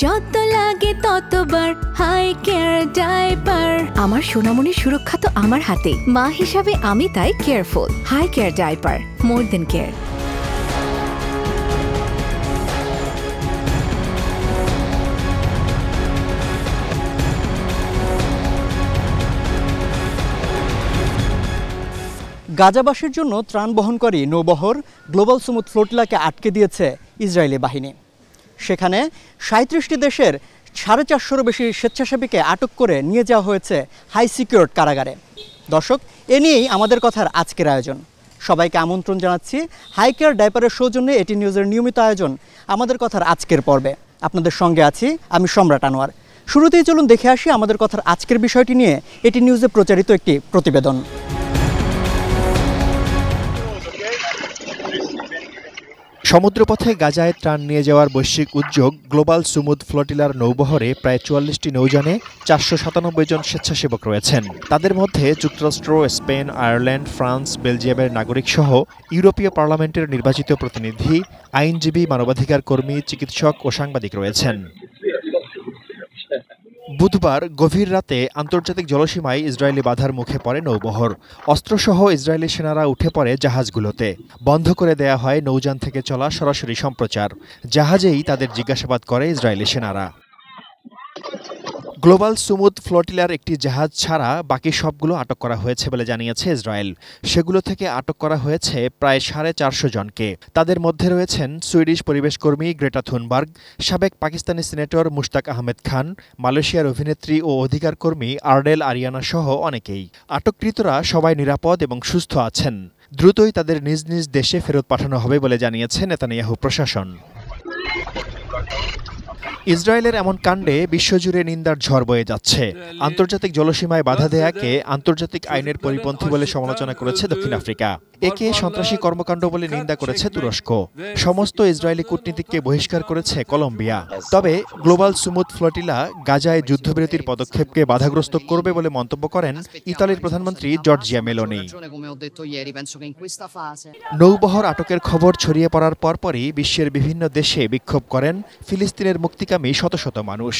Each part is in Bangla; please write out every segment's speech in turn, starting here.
যত লাগে ততবার হাই কেয়ার ডাইপার। আমার সোনামণির সুরক্ষা তো আমার হাতে, মা হিসাবে আমি তাই কেয়ারফুল। হাই কেয়ার ডাইপার, মোর দেন কেয়ার। গাজাবাসীর জন্য ত্রাণ বহনকারী নৌবহর গ্লোবাল সুমুদ ফ্লোটিলাকে আটকে দিয়েছে ইসরায়েলি বাহিনী। সেখানে ৩৭টি দেশের ৪৫০-রও বেশি স্বেচ্ছাসেবীকে আটক করে নিয়ে যাওয়া হয়েছে হাই সিকিউরড কারাগারে। দর্শক, এ নিয়েই আমাদের কথার আজকের আয়োজন। সবাইকে আমন্ত্রণ জানাচ্ছি হাই কেয়ার ডাইপারের সৌজন্যে এটি নিউজের নিয়মিত আয়োজন আমাদের কথার আজকের পর্বে। আপনাদের সঙ্গে আছি আমি সম্রাট আনোয়ার। শুরুতেই চলুন দেখে আসি আমাদের কথার আজকের বিষয়টি নিয়ে এটি নিউজে প্রচারিত একটি প্রতিবেদন। সমুদ্রপথে গাজায় ত্রাণ নিয়ে যাওয়ার বৈশ্বিক উদ্যোগ গ্লোবাল সুমুদ ফ্লোটিলার নৌবহরে প্রায় ৪৪টি নৌযানে ৪৯৭ জন স্বেচ্ছাসেবক রয়েছেন। তাদের মধ্যে যুক্তরাষ্ট্র, স্পেন, আয়ারল্যান্ড, ফ্রান্স, বেলজিয়ামের নাগরিকসহ ইউরোপীয় পার্লামেন্টের নির্বাচিত প্রতিনিধি, আইনজীবী, মানবাধিকার কর্মী, চিকিৎসক ও সাংবাদিক রয়েছেন। বুধবার গভীর রাতে আন্তর্জাতিক জলসীমায় ইসরায়েলি বাধার মুখে পড়ে নৌবহর। অস্ত্রসহ ইসরায়েলি সেনারা উঠে পড়ে জাহাজগুলোতে। বন্ধ করে দেয়া হয় নৌযান থেকে চলা সরাসরি সম্প্রচার। জাহাজেই তাদের জিজ্ঞাসাবাদ করে ইসরায়েলি সেনারা। গ্লোবাল সুমুদ ফ্লোটিলার একটি জাহাজ ছাড়া বাকি সবগুলো আটক করা হয়েছে বলে জানিয়েছে ইসরায়েল। সেগুলো থেকে আটক করা হয়েছে প্রায় ৪৫০ জনকে। তাদের মধ্যে রয়েছেন সুইডিশ পরিবেশকর্মী গ্রেটা থুনবার্গ, সাবেক পাকিস্তানি সিনেটর মুশতাক আহমেদ খান, মালয়েশিয়ার অভিনেত্রী ও অধিকার কর্মী আর্ডেল আরিয়ানা সহ অনেকেই। আটককৃতরা সবাই নিরাপদ এবং সুস্থ আছেন। দ্রুতই তাদের নিজ নিজ দেশে ফেরত পাঠানো হবে বলে জানিয়েছে নেতানিয়াহু প্রশাসন। ইসরায়েলের এমন কাণ্ডে বিশ্বজুড়ে নিন্দার ঝড় বয়ে যাচ্ছে। আন্তর্জাতিক জলসীমায় বাধা দেয়াকে আন্তর্জাতিক আইনের পরিপন্থী বলে সমালোচনা করেছে দক্ষিণ আফ্রিকা। একে সন্ত্রাসী কর্মকাণ্ড বলে নিন্দা করেছে তুরস্ক। সমস্ত ইসরায়েলি কূটনীতিককে বহিষ্কার করেছে কলম্বিয়া। তবে গ্লোবাল সুমুদ ফ্লোটিলা গাজায় যুদ্ধবিরতির পদক্ষেপকে বাধাগ্রস্ত করবে বলে মন্তব্য করেন ইতালির প্রধানমন্ত্রী জর্জিয়া মেলোনি। নৌবহর আটকের খবর ছড়িয়ে পড়ার পরপরই বিশ্বের বিভিন্ন দেশে বিক্ষোভ করেন ফিলিস্তিনের মুক্তিকামী শত শত মানুষ।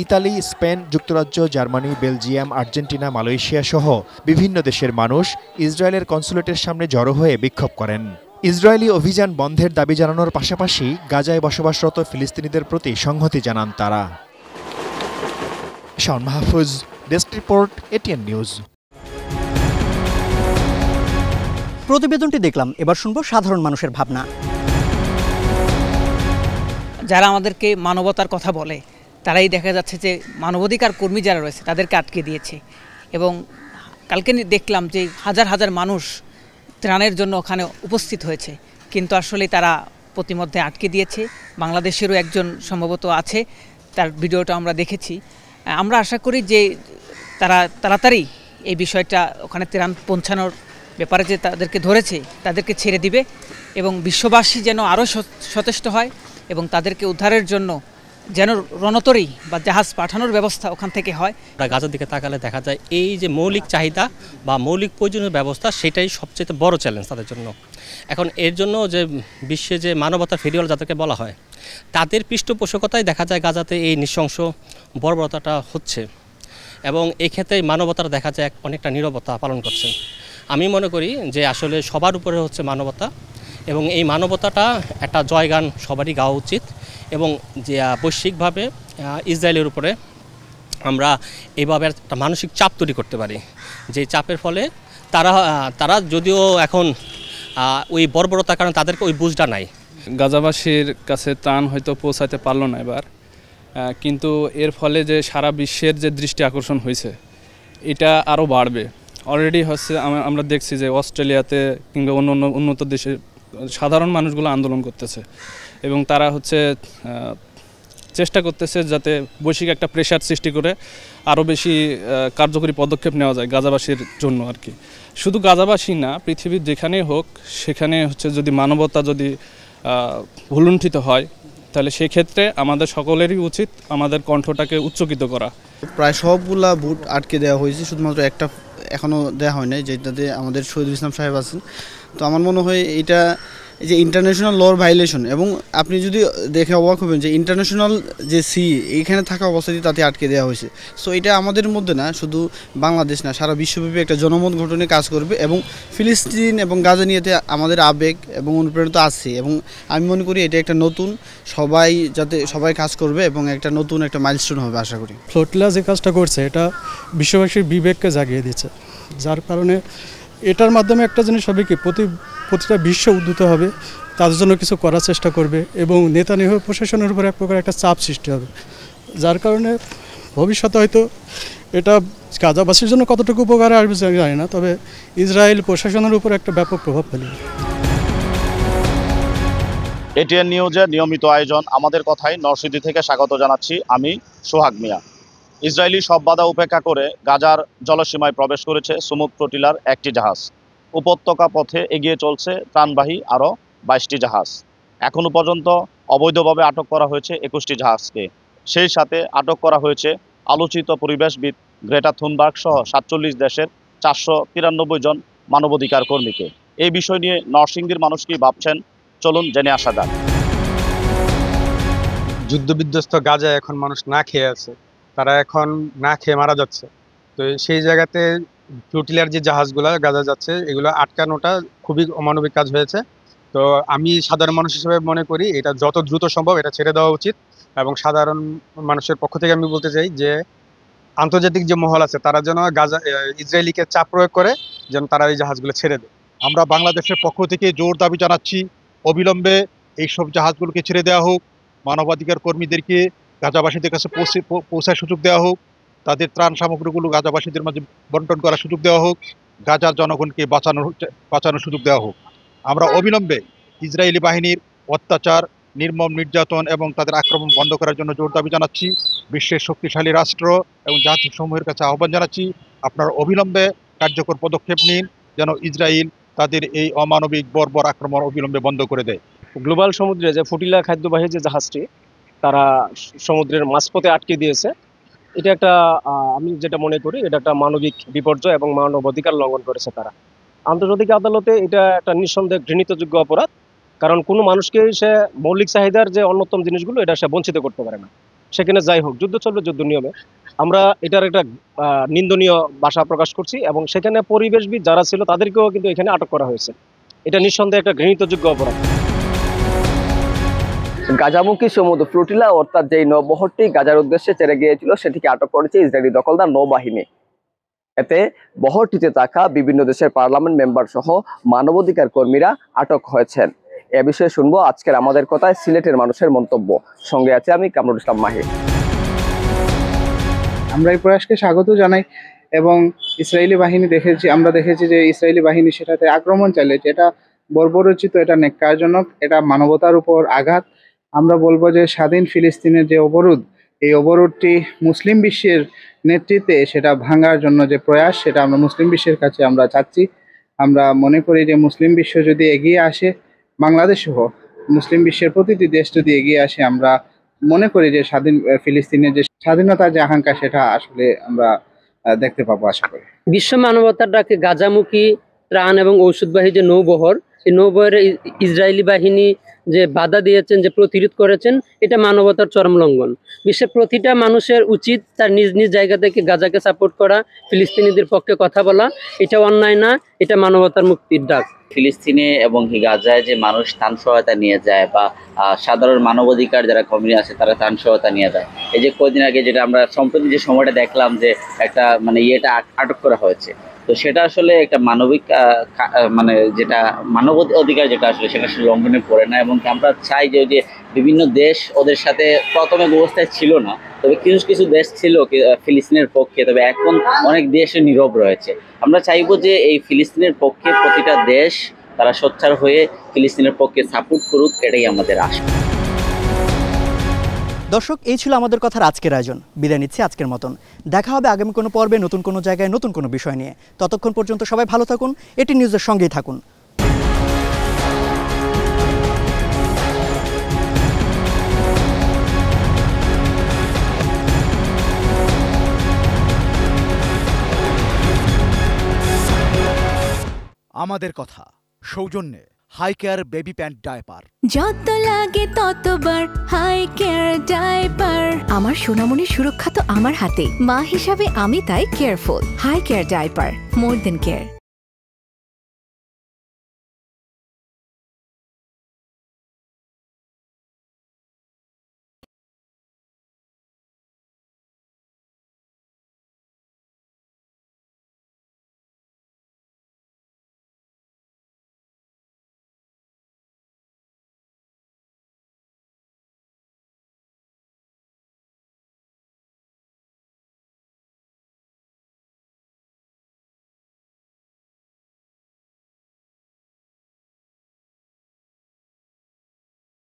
ইতালি, স্পেন, যুক্তরাজ্য, জার্মানি, বেলজিয়াম, আর্জেন্টিনা, মালয়েশিয়া সহ বিভিন্ন দেশের মানুষ ইসরায়েলের কনসুলেটের সামনে জড়ো হয়ে বিক্ষোভ করেন। ইসরায়েলি অভিযান বন্ধের দাবি জানানোর পাশাপাশি গাজায় বসবাসরত ফিলিস্তিনিদের প্রতি সংহতি জানান তারা। Shaon Mahfuz, desk report, ATN news. প্রতিবেদনটি দেখলাম, এবার শুনবো সাধারণ মানুষের ভাবনা। যারা আমাদেরকে মানবতার কথা বলে তারাই দেখা যাচ্ছে যে মানবাধিকার কর্মী যারা রয়েছে তাদেরকে আটকে দিয়েছে। এবং কালকে দেখলাম যে হাজার হাজার মানুষ ত্রাণের জন্য ওখানে উপস্থিত হয়েছে, কিন্তু আসলে তারা প্রতিমধ্যে আটকে দিয়েছে। বাংলাদেশেরও একজন সম্ভবত আছে, তার ভিডিওটা আমরা দেখেছি। আমরা আশা করি যে তারা তাড়াতাড়ি এই বিষয়টা ওখানে ত্রাণ পৌঁছানোর ব্যাপারে যে তাদেরকে ধরেছে তাদেরকে ছেড়ে দিবে এবং বিশ্ববাসী যেন আরও সচেষ্ট হয় এবং তাদেরকে উদ্ধারের জন্য যেন রণতরী বা জাহাজ পাঠানোর ব্যবস্থা ওখান থেকে হয়। গাজার দিকে তাকালে দেখা যায় এই যে মৌলিক চাহিদা বা মৌলিক প্রয়োজনীয় ব্যবস্থা, সেটাই সবচেয়ে বড় চ্যালেঞ্জ তাদের জন্য। এখন এর জন্য যে বিশ্বে যে মানবতার ফেরিওয়ালা যাদেরকে বলা হয়, তাদের পৃষ্ঠপোষকতায় দেখা যায় গাজাতে এই নৃশংস বর্বরতাটা হচ্ছে এবং এই ক্ষেত্রে মানবতার দেখা যায় অনেকটা নীরবতা পালন করছে। আমি মনে করি যে আসলে সবার উপরে হচ্ছে মানবতা এবং এই মানবতাটা একটা জয়গান সবারই গাওয়া উচিত এবং যে বৈশ্বিকভাবে ইসরায়েলের উপরে আমরা এইভাবে একটা মানসিক চাপ তৈরি করতে পারি, যে চাপের ফলে তারা যদিও এখন ওই বর্বরতার কারণে তাদেরকে ওই বুঝটা নাই। গাজাবাসীর কাছে ত্রাণ হয়তো পৌঁছাতে পারলো না এবার, কিন্তু এর ফলে যে সারা বিশ্বের যে দৃষ্টি আকর্ষণ হয়েছে এটা আরও বাড়বে। অলরেডি হচ্ছে আমরা দেখছি যে অস্ট্রেলিয়াতে কিংবা অন্য অন্য উন্নত দেশের সাধারণ মানুষগুলো আন্দোলন করতেছে এবং তারা হচ্ছে চেষ্টা করতেছে যাতে বৈশ্বিক একটা প্রেশার সৃষ্টি করে আরও বেশি কার্যকরী পদক্ষেপ নেওয়া যায় গাজাবাসীর জন্য আর কি। শুধু গাজাবাসী না, পৃথিবীর যেখানেই হোক সেখানে হচ্ছে যদি মানবতা যদি ভুলুণ্ঠিত হয় তাহলে সেক্ষেত্রে আমাদের সকলেরই উচিত আমাদের কণ্ঠটাকে উচ্চকিত করা। প্রায় সবগুলা বুট আটকে দেওয়া হয়েছে, শুধুমাত্র একটা এখনও দেওয়া হয় নাই, যেটাতে আমাদের শহীদুল ইসলাম সাহেব আছেন। তো আমার মনে হয় এটা এই যে ইন্টারন্যাশনাল লর ভায়োলেশন, এবং আপনি যদি দেখে অবাক হবেন যে ইন্টারন্যাশনাল যে সি এইখানে থাকা অবস্থাতেই তাতে আটকে দেওয়া হয়েছে। সো এটা আমাদের মধ্যে না, শুধু বাংলাদেশ না, সারা বিশ্বব্যাপী একটা জনমত গঠনে কাজ করবে, এবং ফিলিস্তিন এবং গাজা নিয়েতে আমাদের আবেগ এবং অনুপ্রেরণা আছে, এবং আমি মনে করি এটা একটা নতুন সবাই কাজ করবে এবং একটা নতুন একটা মাইলস্টোন হবে আশা করি। ফ্লোটিলা যে কাজটা করছে এটা বিশ্ববাসীর বিবেককে জাগিয়ে দিচ্ছে, যার কারণে এটার মাধ্যমে একটা জিনিস হবে কি, প্রতিটা বিশ্ব উদ্যত হবে, তাদের জন্য কিছু করার চেষ্টা করবে, এবং নেতানিয়াহু প্রশাসনের উপর এক প্রকার একটা চাপ সৃষ্টি হবে, যার কারণে ভবিষ্যতে হয়তো এটা গাজাবাসীর জন্য কতটুকু উপকারে আসবে জানি না, তবে ইসরায়েল প্রশাসনের উপর একটা ব্যাপক প্রভাব ফেলবে। এটিএন নিউজের নিয়মিত আয়োজন আমাদের কথায় নরসিংদী থেকে স্বাগত জানাচ্ছি আমি সোহাগ মিয়া। ইসরায়েলি সব বাধা উপেক্ষা করে গাজার জলসীমায় প্রবেশ করেছে সুমুদ ফ্লোটিলার একটি জাহাজ। উপত্যকা পথে এগিয়ে চলছে ত্রাণবাহী আরও 22টি জাহাজ। এখনও পর্যন্ত অবৈধভাবে আটক করা হয়েছে 21টি জাহাজকে। সেই সাথে আটক করা হয়েছে আলোচিত পরিবেশবিদ গ্রেটা থুনবার্গ সহ 47 দেশের 493 জন মানবাধিকার কর্মীকে। এই বিষয় নিয়ে নরসিংদীর মানুষ কি ভাবছেন, চলুন জেনে আসা যাক। যুদ্ধবিধ্বস্ত গাজায় এখন মানুষ না খেয়ে আছে, তারা এখন না খেয়ে মারা যাচ্ছে। তো সেই জায়গাতে ফ্লোটিলার যে জাহাজগুলো গাজা যাচ্ছে এগুলো আটকানোটা খুবই অমানবিক কাজ হয়েছে। তো আমি সাধারণ মানুষ হিসেবে মনে করি এটা যত দ্রুত সম্ভব এটা ছেড়ে দেওয়া উচিত, এবং সাধারণ মানুষের পক্ষ থেকে আমি বলতে চাই যে আন্তর্জাতিক যে মহল আছে তারা যেন ইসরায়েলিকে চাপ প্রয়োগ করে যেন তারা এই জাহাজগুলো ছেড়ে দেয়। আমরা বাংলাদেশের পক্ষ থেকে জোর দাবি জানাচ্ছি, অবিলম্বে এইসব জাহাজগুলোকে ছেড়ে দেওয়া হোক, মানবাধিকার কর্মীদেরকে গাজাবাসীদের কাছে পৌঁছার সুযোগ দেওয়া হোক, তাদের ত্রাণ সামগ্রীগুলো গাজাবাসীদের মাঝে বন্টন করার সুযোগ দেওয়া হোক, গাজার জনগণকে বাঁচানোর সুযোগ দেওয়া হোক। আমরা অবিলম্বে ইসরায়েলি বাহিনীর অত্যাচার, নির্মম নির্যাতন এবং তাদের আক্রমণ বন্ধ করার জন্য জোর দাবি জানাচ্ছি। বিশ্বের শক্তিশালী রাষ্ট্র এবং জাতিসমূহের কাছে আহ্বান জানাচ্ছি, আপনারা অবিলম্বে কার্যকর পদক্ষেপ নিন যেন ইসরায়েল তাদের এই অমানবিক বর্বর আক্রমণ অবিলম্বে বন্ধ করে দেয়। গ্লোবাল সমুদ্রে যে ফ্লোটিলা খাদ্যবাহী যে জাহাজটি তারা সমুদ্রের মাঝপথে আটকে দিয়েছে, এটা একটা আমি যেটা মনে করি এটা একটা মানবিক বিপর্যয় এবং মানবাধিকার লঙ্ঘন করেছে তারা। আন্তর্জাতিক আদালতে এটা একটা নিঃসন্দেহে ঘৃণিতযোগ্য অপরাধ, কারণ কোনো মানুষকে সে মৌলিক চাহিদার যে অন্যতম জিনিসগুলো এটা সে বঞ্চিত করতে পারে না। সেখানে যাই হোক, যুদ্ধ চলবে যুদ্ধ নিয়মে, আমরা এটার একটা নিন্দনীয় ভাষা প্রকাশ করছি, এবং সেখানে পরিবেশবিদ যারা ছিল তাদেরকেও কিন্তু এখানে আটক করা হয়েছে। এটা নিঃসন্দেহে একটা ঘৃণিতযোগ্য অপরাধ। গাজামুখী সমুদ্র ফ্লোটিলা অর্থাৎ যেই নৌবহরটি গাজার উদ্দেশ্যে ছেড়ে গিয়েছিল সেটিকে আটক করেছে ইসরায়েলি দখলদার নৌবাহিনী। এতে বহরটিতে থাকা বিভিন্ন দেশের পার্লামেন্ট মেম্বার সহ মানবাধিকার কর্মীরা আটক হয়েছেন। এ বিষয়ে শুনবো আজকের আমাদের কথায় সিলেটের মানুষের মন্তব্য। সঙ্গে আছে আমি কামরুল ইসলাম মাহির। আমরা এই প্রয়াসকে স্বাগত জানাই, এবং ইসরায়েলি বাহিনী আমরা দেখেছি যে ইসরায়েলি বাহিনী সেটাতে আক্রমণ চালিয়েছে। এটা বর্বরোচিত, এটা ন্যাক্কারজনক, এটা মানবতার উপর আঘাত। আমরা বলবো যে স্বাধীন ফিলিস্তিনের যে অবরোধ, এই অবরোধটি মুসলিম বিশ্বের নেতৃত্বে সেটা ভাঙার জন্য যে প্রয়াস, সেটা আমরা মুসলিম বিশ্বের কাছে আমরা চাচ্ছি। আমরা মনে করি যে মুসলিম বিশ্ব যদি এগিয়ে আসে, বাংলাদেশ সহ মুসলিম বিশ্বের প্রতিটি দেশ যদি এগিয়ে আসে, আমরা মনে করি যে স্বাধীন ফিলিস্তিনের যে স্বাধীনতার যে আকাঙ্ক্ষা সেটা আসলে আমরা দেখতে পাবো আশা করি। বিশ্ব মানবতার ডাকে গাজামুখী ত্রাণ এবং ঔষধবাহী যে নৌবহর, এই নৌবহরে ইসরায়েলি বাহিনী যে বাধা দিয়েছেন, যে প্রতিরোধ করেছেন, এটা মানবতার চরম লঙ্ঘন। বিশ্বের প্রতিটা মানুষের উচিত তার নিজ নিজ জায়গা থেকে গাজাকে সাপোর্ট করা, ফিলিস্তিনিদের পক্ষে কথা বলা। এটা অন্যায় না, এটা মানবতার মুক্তির ডাক। ফিলিস্তিনে এবং গাজায় যে মানুষ ত্রাণ সহায়তা নিয়ে যায় বা সাধারণ মানবাধিকার যারা কর্মী আছে তারা ত্রাণ সহায়তা নিয়ে যায়, এই যে কয়েকদিন আগে যেটা আমরা সম্প্রতি যে সময়টা দেখলাম যে একটা ইয়েটা আটক করা হয়েছে, তো সেটা আসলে একটা মানবিক যেটা মানব অধিকার যেটা আসলে সেটা আসলে লঙ্ঘনে পড়ে না। এবং আমরা চাই যে বিভিন্ন দেশ ওদের সাথে প্রথমে ব্যবস্থায় ছিল না, তবে কিছু কিছু দেশ ছিল ফিলিস্তিনের পক্ষে, তবে এখন অনেক দেশ নীরব রয়েছে। আমরা চাইবো যে এই ফিলিস্তিনের পক্ষে প্রতিটা দেশ তারা সোচ্চার হয়ে ফিলিস্তিনের পক্ষে সাপোর্ট করুক, এটাই আমাদের আশা। দর্শক, এই ছিল আমাদের কথার আজকের আয়োজন। বিদায় নিচ্ছি আজকের মতন। দেখা হবে আগামী কোনো পর্বে নতুন কোনো জায়গায় নতুন কোনো বিষয় নিয়ে। ততক্ষণ পর্যন্ত সবাই ভালো থাকুন, এটি নিউজের সঙ্গেই থাকুন। আমাদের কথা সৌজন্যে high care baby pant diaper. যত লাগে ততবার হাই কেয়ার ডাইপার। আমার সোনামণির সুরক্ষা তো আমার হাতে, মা হিসাবে আমি তাই কেয়ারফুল। হাই কেয়ার ডাইপার, মোর দেন কেয়ার।